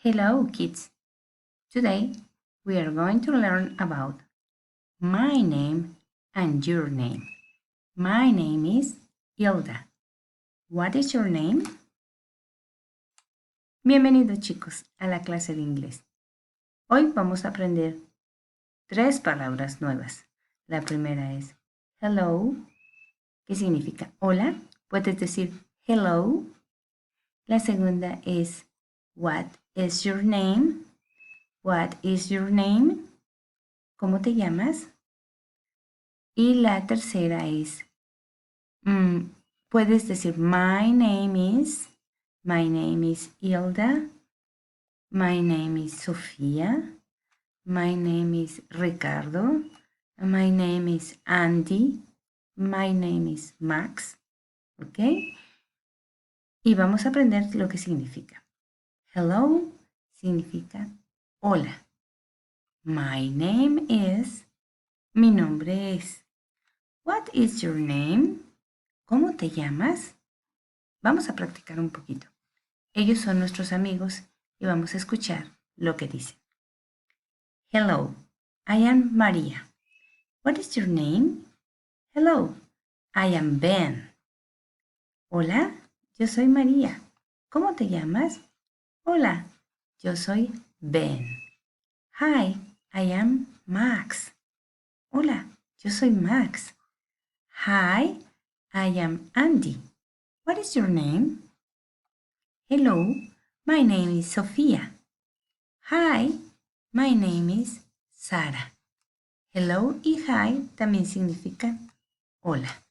Hello, kids. Today we are going to learn about my name and your name. My name is Hilda. What is your name? Bienvenidos, chicos, a la clase de inglés. Hoy vamos a aprender 3 palabras nuevas. La primera es hello, que significa hola. Puedes decir hello. La segunda es what is your name? What is your name? ¿Cómo te llamas? Y la tercera es, puedes decir my name is Hilda, my name is Sofía, my name is Ricardo, my name is Andy, my name is Max, ¿ok? Y vamos a aprender lo que significa. Hello significa hola. My name is, mi nombre es. What is your name? ¿Cómo te llamas? Vamos a practicar un poquito. Ellos son nuestros amigos y vamos a escuchar lo que dicen. Hello, I am Maria. What is your name? Hello, I am Ben. Hola, yo soy María. ¿Cómo te llamas? Hola, yo soy Ben. Hi, I am Max. Hola, yo soy Max. Hi, I am Andy. What is your name? Hello, my name is Sofía. Hi, my name is Sara. Hello y hi también significan hola.